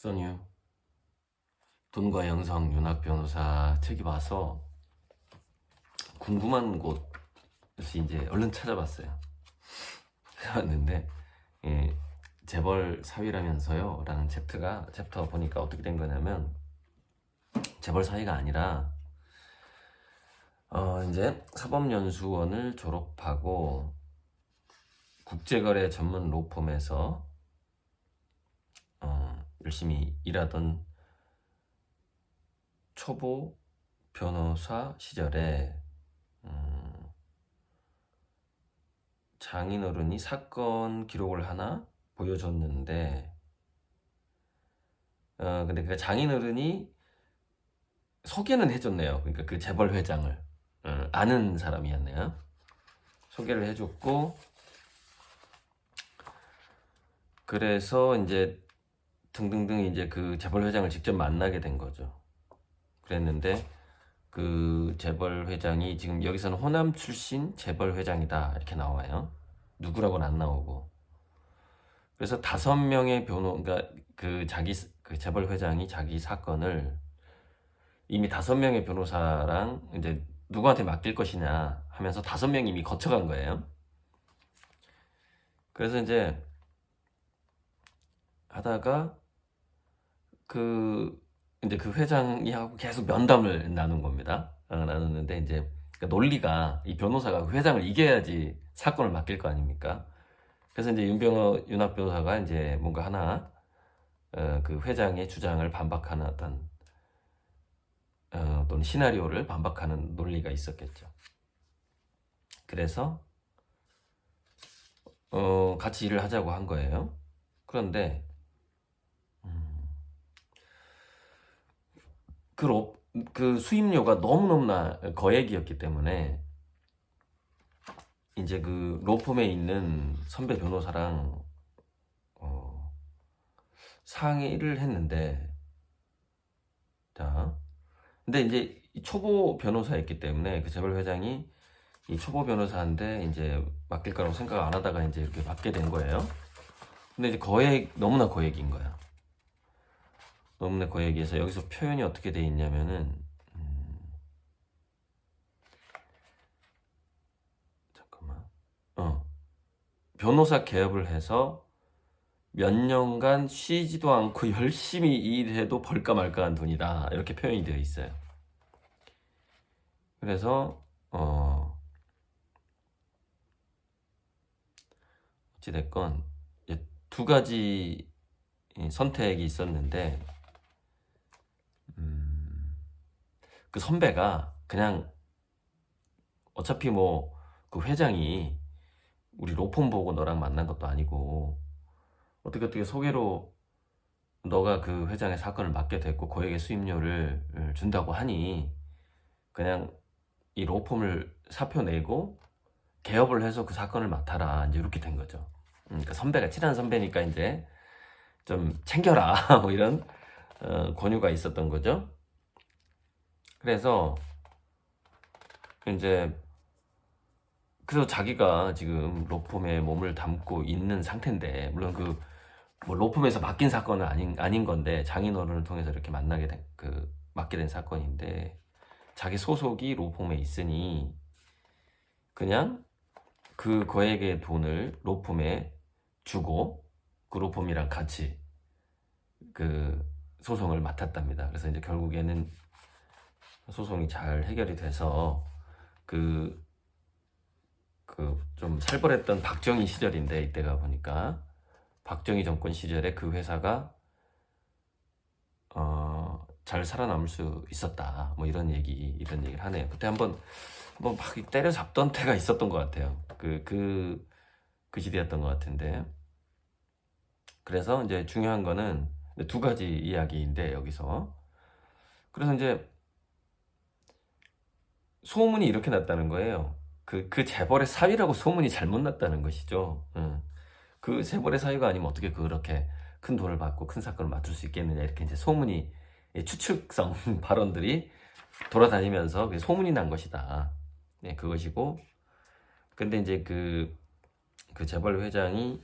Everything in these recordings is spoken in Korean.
선유 돈과 영성 윤학 변호사 책이 와서 궁금한 곳을 이제 얼른 찾아봤어요. 찾아봤는데 재벌 사위라면서요 라는 챕터 보니까 어떻게 된 거냐면, 재벌 사위가 아니라 이제 사법연수원을 졸업하고 국제거래 전문 로펌에서 열심히 일하던 초보 변호사 시절에 장인어른이 사건 기록을 하나 보여줬는데, 근데 그 장인어른이 소개는 해줬네요. 그러니까 그 재벌 회장을 아는 사람이었네요. 소개를 해줬고, 그래서 이제 등등등 이제 그 재벌 회장을 직접 만나게 된 거죠. 그랬는데 그 재벌 회장이 지금 여기서는 호남 출신 재벌 회장이다 이렇게 나와요. 누구라고는 안 나오고. 그래서 5명의 그러니까 그 재벌 회장이 자기 사건을 이미 5명의 변호사랑 이제 누구한테 맡길 것이냐 하면서 5명이 이미 거쳐간 거예요. 그래서 이제 하다가 이제 그 회장이 하고 계속 면담을 나눈 겁니다. 나눴는데 이제 그 논리가, 이 변호사가 그 회장을 이겨야지 사건을 맡길 거 아닙니까? 그래서 이제 윤학 변호사가 이제 뭔가 하나 그 회장의 주장을 반박하는 어떤 시나리오를 반박하는 논리가 있었겠죠. 그래서 같이 일을 하자고 한 거예요. 그런데 그 수임료가 너무너무나 거액이었기 때문에 이제 그 로펌에 있는 선배 변호사랑 상의를 했는데, 자, 근데 이제 초보 변호사였기 때문에 그 재벌 회장이 이 초보 변호사한테 이제 맡길 거라고 생각 안 하다가 이제 이렇게 맡게 된 거예요. 근데 이제 너무나 거액인 거야. 너무나 거액이어서 여기서 표현이 어떻게 돼 있냐면은 잠깐만. 변호사 개업을 해서 몇 년간 쉬지도 않고 열심히 일해도 벌까 말까한 돈이다, 이렇게 표현이 되어 있어요. 그래서 어찌됐건 이제 2가지 선택이 있었는데, 그 선배가 그냥 어차피 뭐 그 회장이 우리 로펌 보고 너랑 만난 것도 아니고 어떻게 소개로 너가 그 회장의 사건을 맡게 됐고 거액의 수임료를 준다고 하니 그냥 이 로펌을 사표 내고 개업을 해서 그 사건을 맡아라, 이제 이렇게 된 거죠. 그러니까 선배가 친한 선배니까 이제 좀 챙겨라 뭐 이런 권유가 있었던 거죠. 그래서 자기가 지금 로펌에 몸을 담고 있는 상태인데, 물론 뭐 로펌에서 맡긴 사건은 아닌 건데 장인어른을 통해서 이렇게 맡게 된 사건인데, 자기 소속이 로펌에 있으니 그냥 그 거액의 돈을 로펌에 주고 그 로펌이랑 같이 그 소송을 맡았답니다. 그래서 이제 결국에는 소송이 잘 해결이 돼서 좀 살벌했던 박정희 시절인데, 이때가 보니까 박정희 정권 시절에 그 회사가 잘 살아남을 수 있었다, 뭐 이런 얘기를 하네요. 그때 한번 막 때려잡던 때가 있었던 것 같아요. 그 시대였던 것 같은데. 그래서 이제 중요한 거는 2가지 이야기인데, 여기서 그래서 이제 소문이 이렇게 났다는 거예요. 그 재벌의 사위라고 소문이 잘못 났다는 것이죠. 그 재벌의 사위가 아니면 어떻게 그렇게 큰 돈을 받고 큰 사건을 맡을 수 있겠느냐, 이렇게 이제 소문이, 추측성 발언들이 돌아다니면서 소문이 난 것이다. 네, 그것이고, 근데 이제 그 재벌 회장이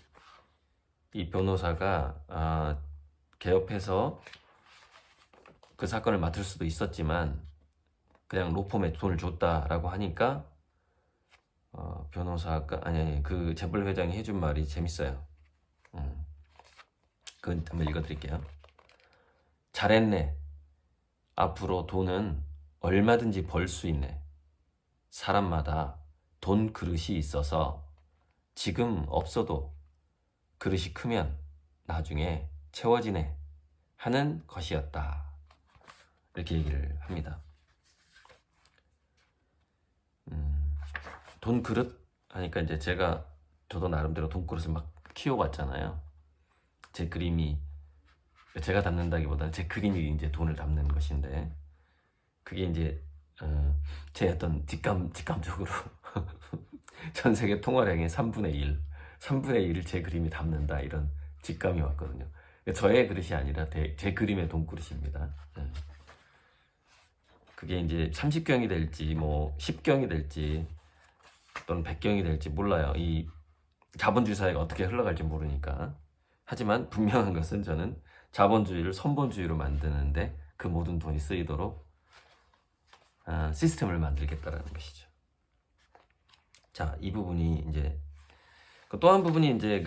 이 변호사가 개업해서 그 사건을 맡을 수도 있었지만 그냥 로펌에 돈을 줬다라고 하니까 변호사가 아니 그 재벌 회장이 해준 말이 재밌어요. 그건 한번 읽어드릴게요. 잘했네. 앞으로 돈은 얼마든지 벌 수 있네. 사람마다 돈 그릇이 있어서 지금 없어도 그릇이 크면 나중에 채워지네 하는 것이었다. 이렇게 얘기를 합니다. 돈 그릇 하니까 이제 저도 나름대로 돈 그릇을 막 키워봤잖아요. 제 그림이 제가 담는다기보다는 제 그림이 이제 돈을 담는 것인데 그게 이제 제 어떤 직감적으로 전 세계 통화량의 3분의 1을 제 그림이 담는다 이런 직감이 왔거든요. 저의 그릇이 아니라 제 그림의 돈 그릇입니다. 그게 이제 30경이 될지 뭐 10경이 될지 또는 100경이 될지 몰라요. 이 자본주의 사회가 어떻게 흘러갈지 모르니까. 하지만 분명한 것은 저는 자본주의를 선본주의로 만드는데 그 모든 돈이 쓰이도록 시스템을 만들겠다라는 것이죠. 자, 이 부분이 이제 또 한 부분이 이제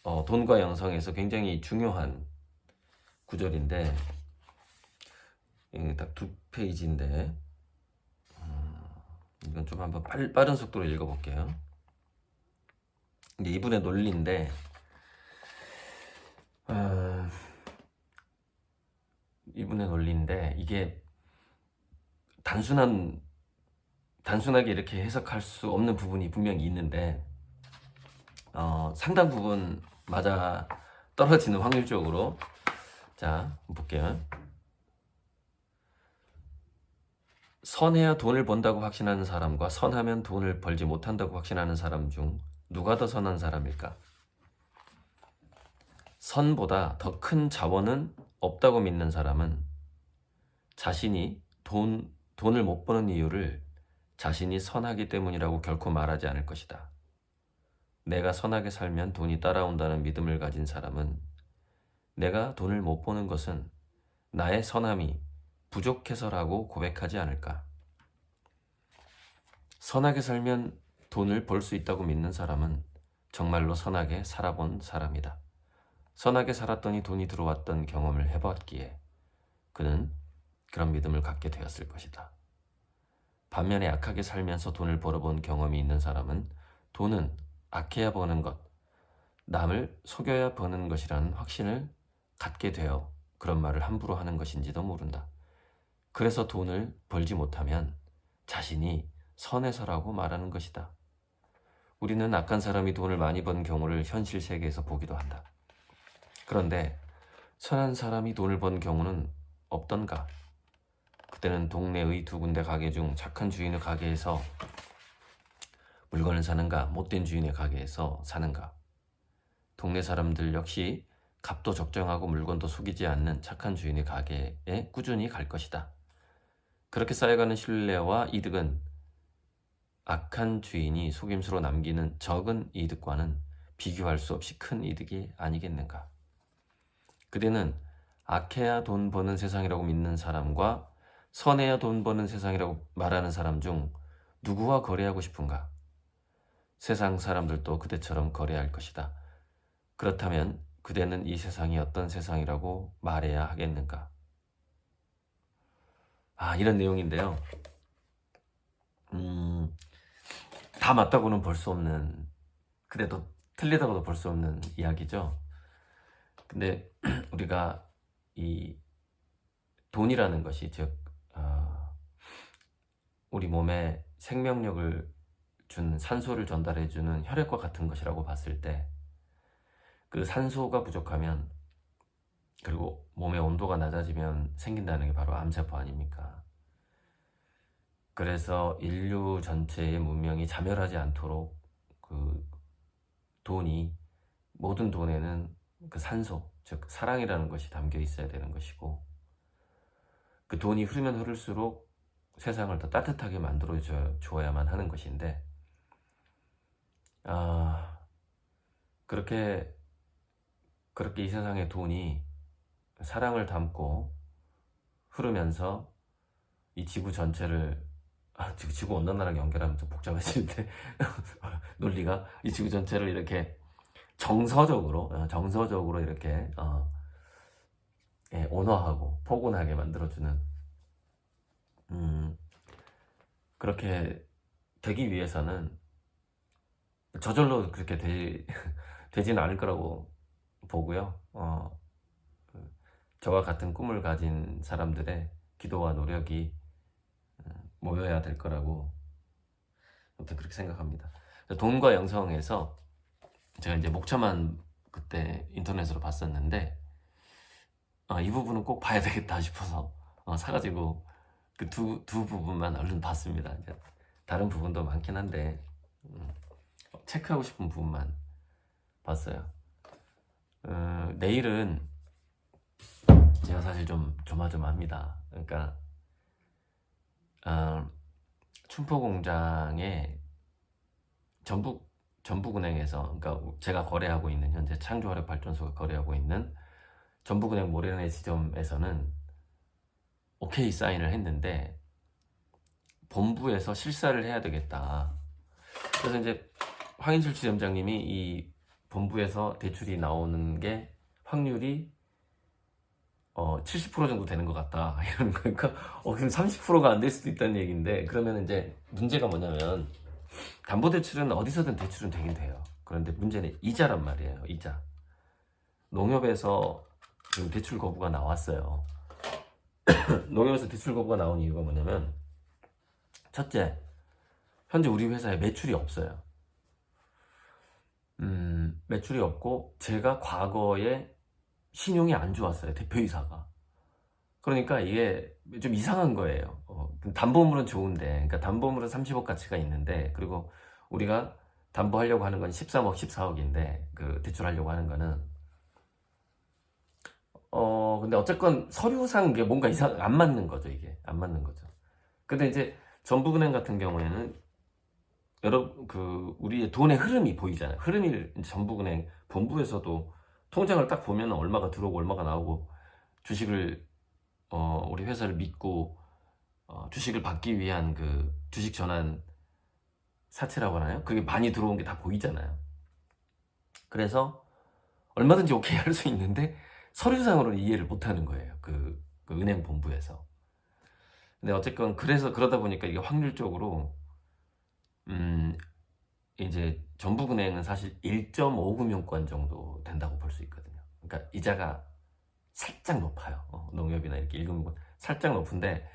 돈과 영성에서 굉장히 중요한 구절인데 딱 2페이지인데 이건 좀 한번 빠른 속도로 읽어볼게요. 이제 이분의 논리인데 이게 단순하게 이렇게 해석할 수 없는 부분이 분명히 있는데 상당 부분 맞아 떨어지는 확률적으로. 자, 볼게요. 선해야 돈을 번다고 확신하는 사람과 선하면 돈을 벌지 못한다고 확신하는 사람 중 누가 더 선한 사람일까? 선보다 더 큰 자원은 없다고 믿는 사람은 자신이 돈을 못 버는 이유를 자신이 선하기 때문이라고 결코 말하지 않을 것이다. 내가 선하게 살면 돈이 따라온다는 믿음을 가진 사람은 내가 돈을 못 버는 것은 나의 선함이 부족해서라고 고백하지 않을까. 선하게 살면 돈을 벌 수 있다고 믿는 사람은 정말로 선하게 살아본 사람이다. 선하게 살았더니 돈이 들어왔던 경험을 해봤기에 그는 그런 믿음을 갖게 되었을 것이다. 반면에 악하게 살면서 돈을 벌어본 경험이 있는 사람은 돈은 악해야 버는 것, 남을 속여야 버는 것이라는 확신을 갖게 되어 그런 말을 함부로 하는 것인지도 모른다. 그래서 돈을 벌지 못하면 자신이 선해서라고 말하는 것이다. 우리는 악한 사람이 돈을 많이 번 경우를 현실 세계에서 보기도 한다. 그런데 선한 사람이 돈을 번 경우는 없던가? 그때는 동네의 2군데 가게 중 착한 주인의 가게에서 물건을 사는가, 못된 주인의 가게에서 사는가? 동네 사람들 역시 값도 적정하고 물건도 속이지 않는 착한 주인의 가게에 꾸준히 갈 것이다. 그렇게 쌓여가는 신뢰와 이득은 악한 주인이 속임수로 남기는 적은 이득과는 비교할 수 없이 큰 이득이 아니겠는가? 그대는 악해야 돈 버는 세상이라고 믿는 사람과 선해야 돈 버는 세상이라고 말하는 사람 중 누구와 거래하고 싶은가? 세상 사람들도 그대처럼 거래할 것이다. 그렇다면 그대는 이 세상이 어떤 세상이라고 말해야 하겠는가? 이런 내용인데요. 다 맞다고는 볼 수 없는, 그래도 틀리다고도 볼 수 없는 이야기죠. 근데 우리가 이 돈이라는 것이 즉 우리 몸에 생명력을 준 산소를 전달해주는 혈액과 같은 것이라고 봤을 때 그 산소가 부족하면 그리고 몸의 온도가 낮아지면 생긴다는 게 바로 암세포 아닙니까? 그래서 인류 전체의 문명이 자멸하지 않도록 모든 돈에는 그 산소, 즉 사랑이라는 것이 담겨 있어야 되는 것이고 그 돈이 흐르면 흐를수록 세상을 더 따뜻하게 만들어 주어야만 하는 것인데 그렇게 그렇게 이 세상의 돈이 사랑을 담고 흐르면서 이 지구 전체를 지구 온난화랑 연결하면 좀 복잡해지는데 논리가 이 지구 전체를 이렇게 정서적으로 이렇게 온화하고 포근하게 만들어주는 그렇게 되기 위해서는 저절로 그렇게 되지는 않을 거라고 보고요. 저와 같은 꿈을 가진 사람들의 기도와 노력이 모여야 될 거라고 아무튼 그렇게 생각합니다. 돈과 영성에서 제가 이제 목차만 그때 인터넷으로 봤었는데 이 부분은 꼭 봐야 되겠다 싶어서 사가지고 그 두 부분만 얼른 봤습니다. 이제 다른 부분도 많긴 한데 체크하고 싶은 부분만 봤어요. 내일은 제가 사실 좀 조마조마합니다. 그러니까 춘포공장에 전북은행에서, 그러니까 제가 거래하고 있는, 현재 창조화력발전소가 거래하고 있는 전북은행 모래내 지점에서는 오케이 사인을 했는데 본부에서 실사를 해야 되겠다. 그래서 이제 황인철 지점장님이 이 본부에서 대출이 나오는 게 확률이 70% 정도 되는 것 같다 이러는 거니까 그럼 30%가 안 될 수도 있다는 얘기인데, 그러면 이제 문제가 뭐냐면 담보대출은 어디서든 대출은 되긴 돼요. 그런데 문제는 이자란 말이에요. 이자. 농협에서 지금 대출 거부가 나왔어요. 농협에서 대출 거부가 나온 이유가 뭐냐면, 첫째, 현재 우리 회사에 매출이 없어요. 매출이 없고 제가 과거에 신용이 안 좋았어요. 대표이사가. 그러니까 이게 좀 이상한 거예요. 담보물은 좋은데, 그러니까 담보물은 30억 가치가 있는데, 그리고 우리가 담보하려고 하는 건 13억, 14억인데 그 대출하려고 하는 거는 근데 어쨌건 서류상 이게 뭔가 안 맞는 거죠. 이게 안 맞는 거죠. 근데 이제 전북은행 같은 경우에는 우리의 돈의 흐름이 보이잖아요. 흐름이 전북은행 본부에서도 통장을 딱 보면 얼마가 들어오고 얼마가 나오고, 주식을 우리 회사를 믿고 주식을 받기 위한 그 주식 전환 사채라고 하나요? 그게 많이 들어온 게 다 보이잖아요. 그래서 얼마든지 오케이 할 수 있는데 서류상으로는 이해를 못 하는 거예요. 그 은행 본부에서. 근데 어쨌건 그러다 보니까 이게 확률적으로 이제 전북은행은 사실 1.5금융권 정도 된다고 볼 수 있거든요. 그러니까 이자가 살짝 높아요. 농협이나 이렇게 1금융권 살짝 높은데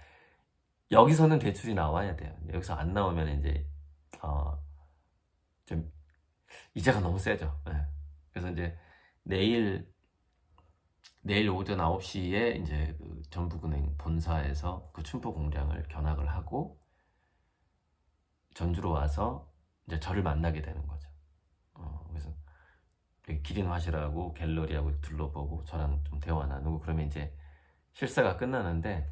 여기서는 대출이 나와야 돼요. 여기서 안 나오면 이제 좀 이자가 너무 세죠. 네. 그래서 이제 내일 오전 9시에 이제 그 전북은행 본사에서 그 춘포 공장을 견학을 하고 전주로 와서 이제 저를 만나게 되는 거죠. 그래서 기린화실하고 갤러리하고 둘러보고 저랑 좀 대화 나누고 그러면 이제 실사가 끝나는데,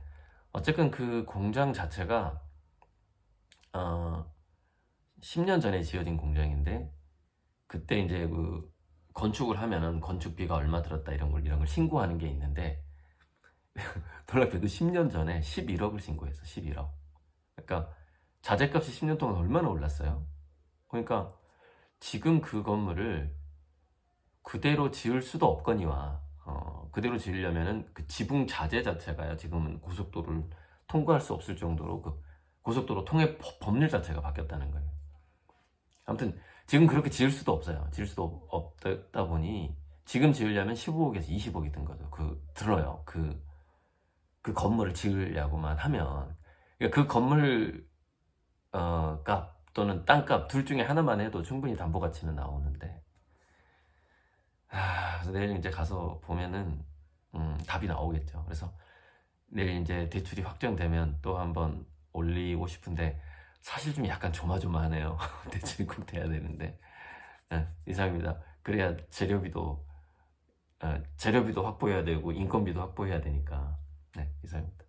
어쨌든 그 공장 자체가 10년 전에 지어진 공장인데, 그때 이제 그 건축을 하면은 건축비가 얼마 들었다 이런 걸 신고하는 게 있는데 놀랍게도 10년 전에 11억을 신고했어. 11억. 그러니까 자재값이 10년 동안 얼마나 올랐어요. 그러니까 지금 그 건물을 그대로 지을 수도 없거니와 그대로 지으려면은 그 지붕 자재 자체가요, 지금은 고속도로를 통과할 수 없을 정도로 그 고속도로 통행 법률 자체가 바뀌었다는 거예요. 아무튼 지금 그렇게 지을 수도 없어요. 지을 수도 없다 보니 지금 지으려면 15억에서 20억이 든 거죠. 들어요. 그 건물을 지으려고만 하면. 그러니까 그 건물 값 또는 땅값 둘 중에 하나만 해도 충분히 담보 가치는 나오는데, 그래서 내일 이제 가서 보면은 답이 나오겠죠. 그래서 내일 이제 대출이 확정되면 또 한번 올리고 싶은데 사실 좀 약간 조마조마하네요. 대출이 꼭 돼야 되는데. 이상입니다. 그래야 재료비도 확보해야 되고 인건비도 확보해야 되니까. 이상입니다.